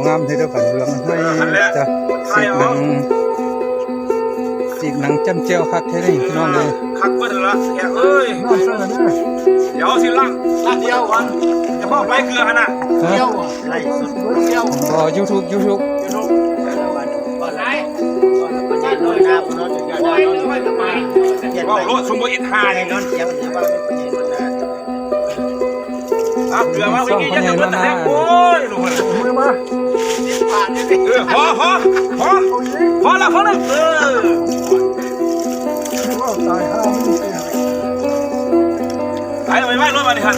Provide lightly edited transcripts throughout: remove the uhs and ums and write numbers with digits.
งามๆให้เด้อบัดเหลืองให้จ้ะสีหนังจ้ำเจียวคักแท้เลยพี่น้องเลยคักเบิดละแขกเอ้ยเดี๋ยวสิล่างเดียวก่อนจะพ่อไปเกลือขนาดเดียวไรสุดเดียวYouTube ว่ารถสมบูรณ์อิทาเนี่ยเนาะเกลือมาวิ่งยังเบิดแต่โอ้ยลูกมือมาพอแล้วตายไม่รถมาดิฮะ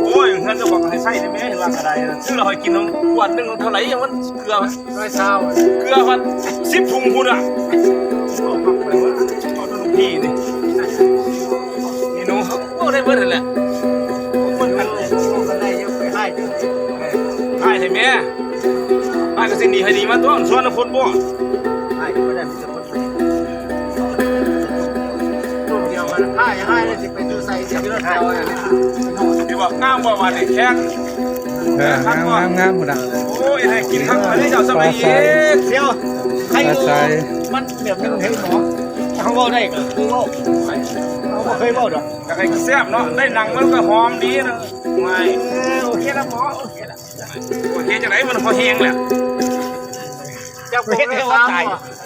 โอ้ยเงินจะบอกให้ใส่ได้ไหมร่างกายซื้อเราให้กินน้ำวันนึงเท่าไหร่ยังมันเกลือเกลือมัน10 ถุงคุณอ่ะพี่นี่หนูเขาได้เบิดแหละให้ให้แม่ให้ก็สิ่งดีให้ดีมาตัวส่วนคนบ่ให้ก็ได้มีแต่คนให้เลยสิไปซื้อใส่เสียเลือดเดียวที่บอกงามบ่มาเนี่ยแข้งงามหมดอ่ะโอ้ยให้กินข้าวให้เจ้าสมัยเที่ยวให้มันแบบนึงเห็นหมอเขาบอกได้ก็คือบอกเขาเคยบอกดอกก็ให้แซ่บเนาะได้หนังมันก็หอมดีนะไม่โอเคแล้วหมอโอเคจังไหนมันพอแห้งแหละจะเพชรให้เขาตาย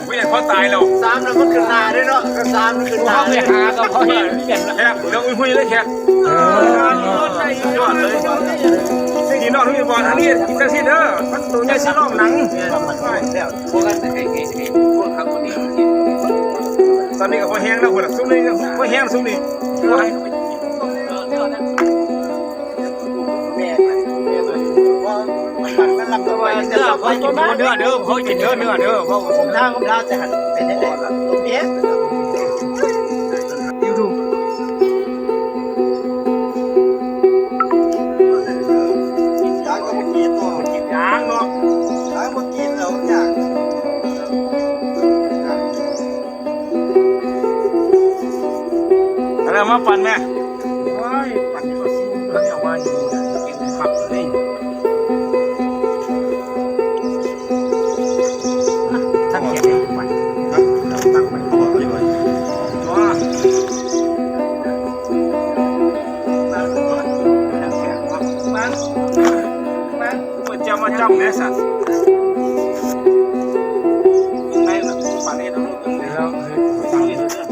ไม่ได้เขาตายแล้ว3แล้วมันขึ้นหน้าด้วยเนาะก็3มันขึ้นหน้าเลยหาก็พอแห้งเปลี่ยนแขกเดี๋ยวอุ้ยเลยแขกยอดเลยที่นอกที่บอลอันนี้กินได้สิเด้อมันตัวใหญ่สิรอบหนังพวกกันพวกเขาคนนี้ตอนนี้ก็พอแห้งแล้วคนละซุ้มนี้พอแห้งซุ้มนี้เนื้อเด้อเขากินเนื้อเด้อเพราะผมทางผมลาจะหันเป็นยังไงล่ะเอ๊ะยูทูบกินยางก็ไม่กินเนาะกินยางเนาะยางไม่กินแล้วยางอะไรมาปั่นแม่ว้ายปั่นนี่ก็ซิ้วเลยเอามาอยู่กินผักเลยตั้งเขียนได้ทุกวันตั้งไปเขาบอกเลยว้ามันจะมาจับเนี่ยสัตว์ยังไงล่ะป่านนี้ต้องรู้ยังไงแล้วตั้งนี่เถอะ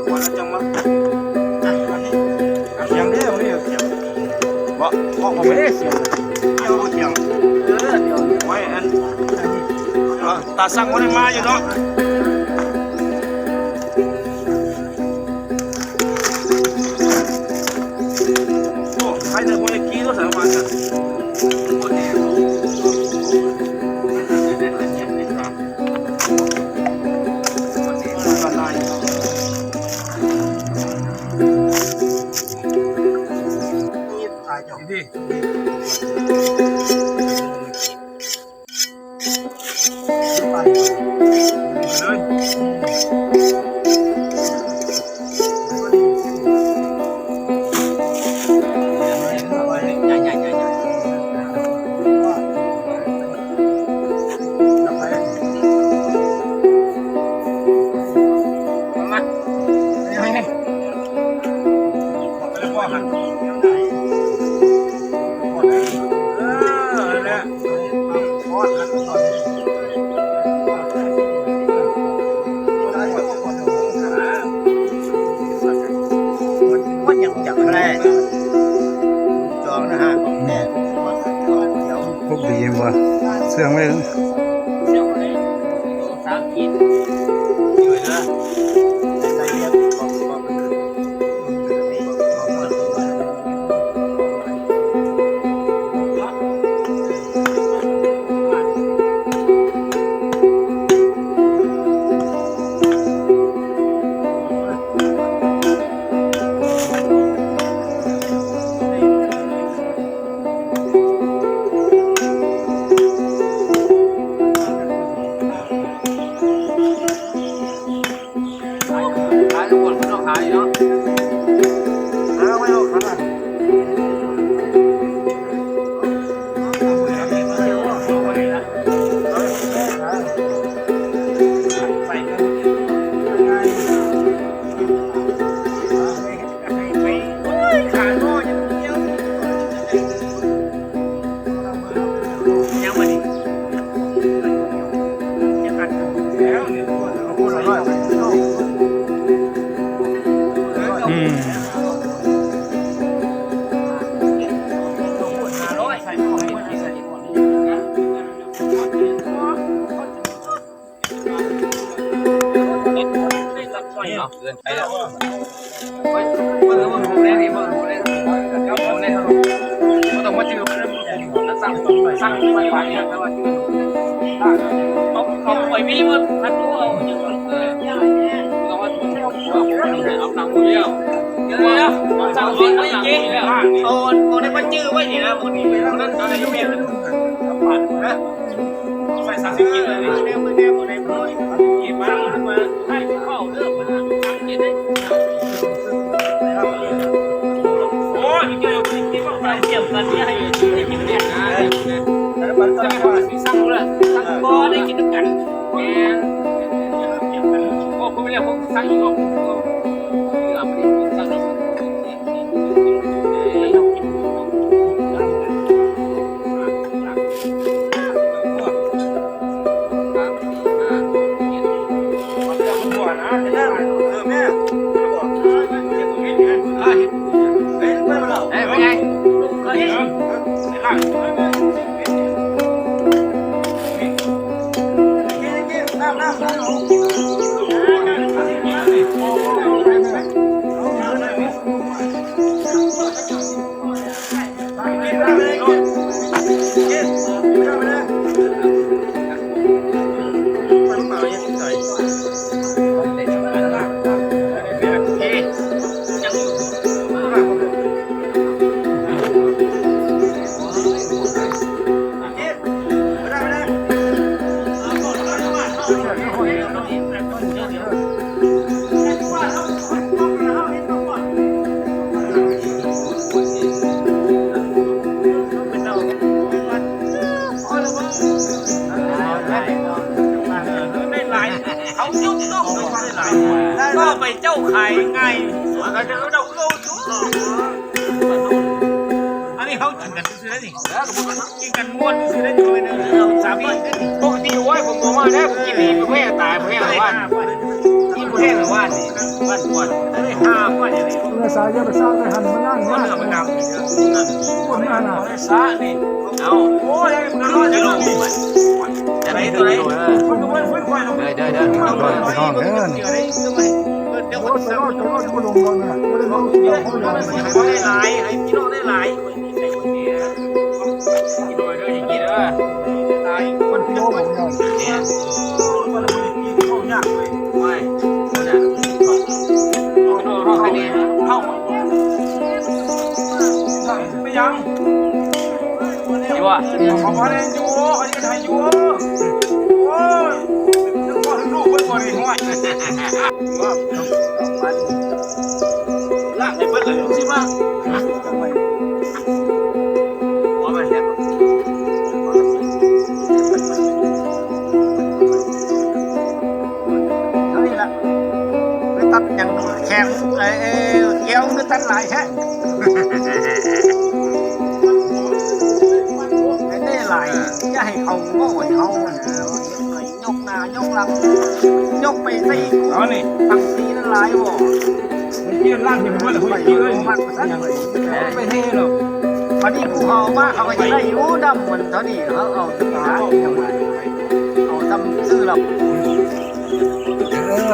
วันละจังวะเสียงเด้อนี่เสียงบ่พ่อผมไม่ได้เสียงเกี่ยวเสียงเดี๋ยวไว้อันตาสั่งวันนี้มาอยู่เนาะโอ้ใครจะคนกี้ก็สามารถดีพวกดีว่ะเสื่องไม่ ายทุกคนมันต้องขายเนาะไม่เอาขนาดเกินไปแล้วเฮ้ยเมื่อรู้แน่นี่เมื่อรู้แน่ครับรู้แน่ครับก็ต้องมาจืดแล้วสั่งไฟเนี่ยแต่ว่าเอาไปมีมันพันตัวเอาอย่างนั้นต้องว่าเอาหนังมือเดียวเดี๋ยวสั่งสิ่งไม่จริงโอนได้มาจืดไว้นี่นะคนนี้นั้นตอนนี้ยุ่งเย็นผ่านนะใส่สั่งสิ่งกินเลยเดี๋ยวกินมาให้เข้าเรื่องมันกินได้โอ้ยเกี่ยวกับที่ว่าไปเกี่ยวกันเนี่ยให้กินเนี่ยนะแล้วมันจะมีสั่งเลยสั่งบ่ได้กินกันแม่โอ้ผมเรียกผมสั่งอีกรอบเอาไปสั่งอีกก็ไปเจ้าขายง่ายส่วนการจะเราอันนี้เขากินกันซื้อได้ดิกินกันม้วนซื้อได้ดีเลยเราสามีปกติว่าผมบอกว่าเนี่ยผมกินดีผมแม่ตายผมแม่หรือว่าที่ผมแม่หรือว่านี่บ้านปวดได้5วันอย่างนี้ เมื่อสายจะไปสร้างไปหันมานั่ง คน นะ เหลือมันงาม คนนั่นน่ะ ซานี่เอาโอ้ยมันร้อนจะลงจะไหนตัวไหนคนก็ไม่ฟื้นควายลงเด้อ พี่น้องเด้อนี่ เดี๋ยว ร คน ถไป เสีย รถไปรถกูลงก่อนนะไม่ได้ลงเดียวเขาเลย เขาได้หลายให้พี่น้องได้หลายกินด้วยอย่างนี้เด้อหลาย คนที่โอ้ผมเนี่ย เนี่ย มันเลยกินข้าวยากเลย ไม่เนี่ยรอแค่นี้เข้า ไม่ยัง ดีว่า ของมาเล่นอยู่อันนี้ไทยอยู่โอ้ยนึกว่าลูกเป็นคนห่วยล่างในเบิ้ลเลยใช่ไหมหัวมันเนี่ยนี่แหละไม่ตัดอย่างแข็งเกี้ยวไม่ตัดหลายแค่ได้หลายจะให้เขาโง่เขายกหน้ายกหลังยกไปตีกูตั้งตีนั่นหลายบ่มันเกี่ยวล่างที่มันว่าเลยเกี่ยวเลยมันไม่เท่หรอกพอดีกูเขามาเขาก็จะได้อยู่ดำมันเท่านี้เขาเอาตีหาเอาทำซื้อหรอก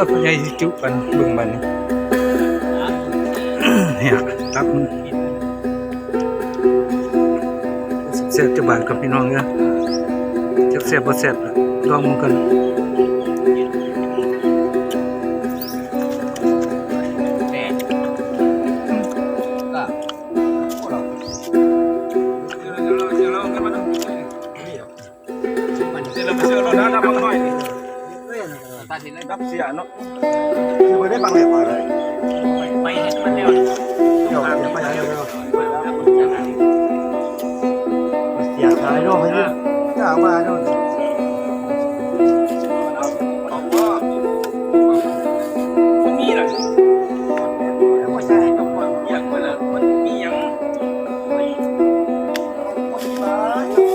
พ่อใหญ่จุกันเบิ่งบัดนี้เนี่ยตับมันเสียบจะบาดกับพี่น้องเนี่ยเสียบบ่เสียบลองมึงกัน ตัดสินเลย รับเสียเนาะ คือไม่ได้ฟังเลยอะไร ไปเห็นมันแล้ว เดี๋ยวไปไหนเดี๋ยวเสียขายด้วยไปดิจ้ามาด้วย มันมีแหละ ไม่ใช่กับคนอย่างเวลามันมีอย่าง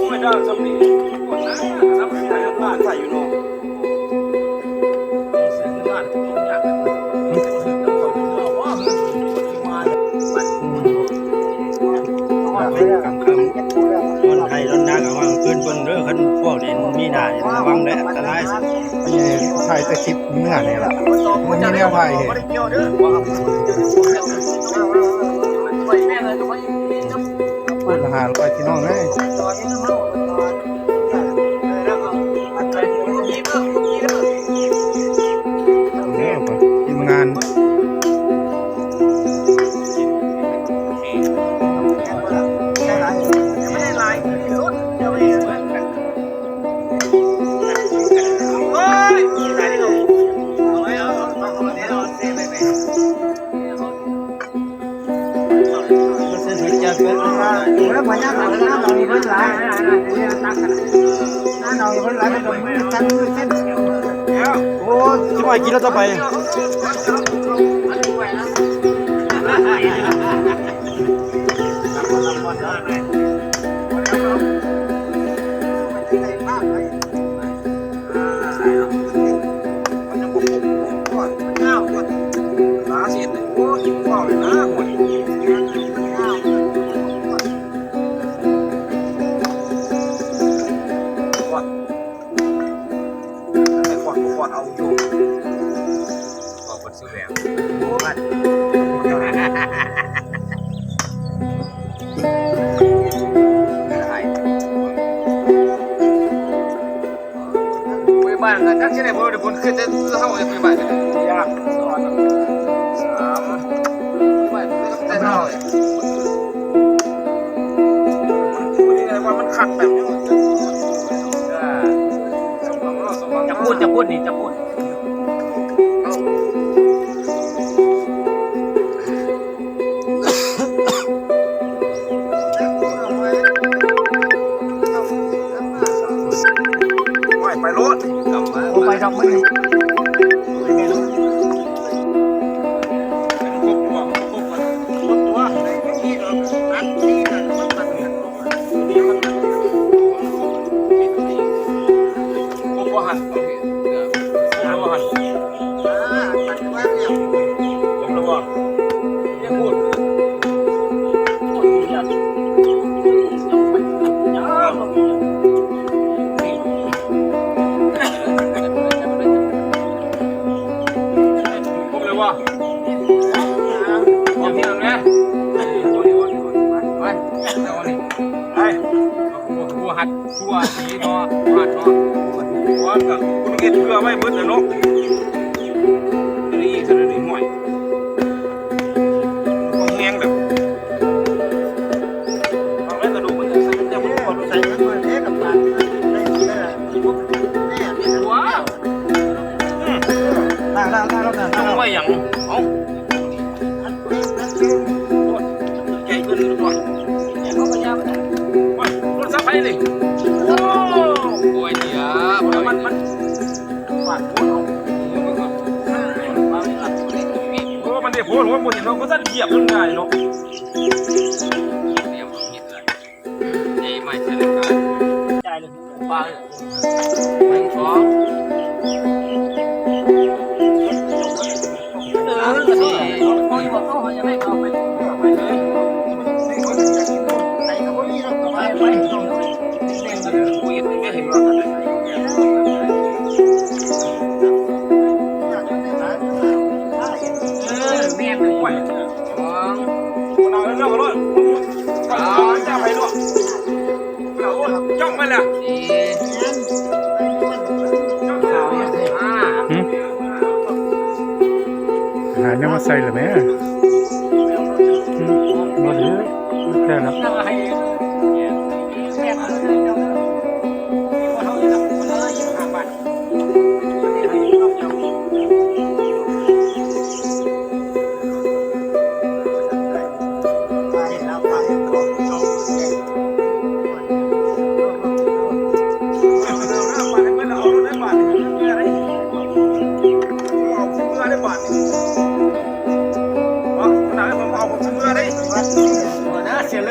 ไม่ได้สำนีคนนะรับไม่ได้บ้านใส่อยู่เนาะ ซื้อบ้านอยากคนไทยรถนักเอามาขึ้นเบิ่งเด้อคันพวกนี้มีหน้านี่ระวังเด้ออันตรายสิ ถ่ายแต่คลิปเมื่อนี่แหละมันมีแนวถ่ายเห็น ไม่ได้เกี่ยวเด้อไปแม่เลยก็ไม่ เปิดอาหารไปที่น้องเลย ตอนนี้น้ำมันตอนแล้วก็มันไปมีเรื่องมีเรื่อง ทีมงาน ไม่ได้ลายรถเดี๋ยวไปเฮ้ยไหนที่เราเอาไว้เอาเดี๋ยวเราเซฟไปไป แล้วพญานาคน้าเราเพิ่นหลายตักกันน้าเราเพิ่นหลายเป็นมือจันมือเส้นโอ้ที่ว่ากินแล้วจะไป หนาเสียเลยโอ้ยเฝ้าเลยนะหมดไอ้ขวดขวดเอาอยู่บอกคนซื้อแล้วโอ้ย คุยบ้านกันจักใช่ไหมพวกเดี๋ยวคนขึ้นจะเข้าไปคุยบ้านกัน ยากสอนสาม บ้านแต่เท่าไหร่ นี่ไงว่ามันขัดแบบนี้จะพูดนี่จะพูด ไม่ไปรถ โอ้ไปดอกไม้ ครบตัวครบกันครบตัวนี่เราอันนี้นะมันนี่มันครบหันโอเคครบหันครบระวังเนี่ยพูดครบเลยว่าอย่างนี้นะไปแล้วนี่ไอ้หัวหัดหัวสีเนาะหัดเนาะหัวกับคุณกินเพื่อไม่เบิดเลยเนาะนี่จะได้หน่อยต้องแห้งแบบเอาไว้กระดูกมันจะจะมันปวดใส่กันมาเอ๊ะกับมันหัว ต้องไว้อย่างเอ้าใหญ่ขึ้นหรือเปล่าเขาพยายาม มันซับไปเลย โอ้ยเดี๋ยวมัน ปาดหัวเอาเพราะว่ามันเด็กโผล่หัวมันเราก็จะเหยียบมันง่ายเนาะ เตรียมคิดเลยนี่ไม่ใช่เลยการใจเลยบ้าไม่ขอก็ดีเขาบอกเขาจะไม่เข้าไปเลยไอ้เขาไม่ยอมไปคุยไม่เห็นว่าแม่เป็นไหว คนเอาเรื่องกันเลยจะไปด้วยจ้องไปเลย อาหารยังมาใส่หรือไหมมาดูแค่นั้น แม่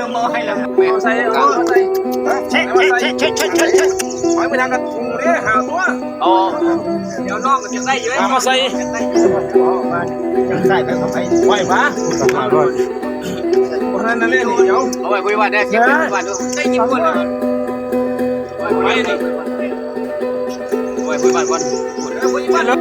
รื่องมอให้แล้ว ใส่ใส่ เช็คไปไม่ทางกันถุงนี่หาตัว อ๋อเดี๋ยวน้องจะได้อยู่ไหม มาใส่ยังใส่ไปทำไมไหวปะคนนั้นนั่นเล่นเดี๋ยว เอาไว้คุยว่าได้สิคุยว่าดูได้ยินคนเลยไปนี่ไว้คุยบ้านก่อน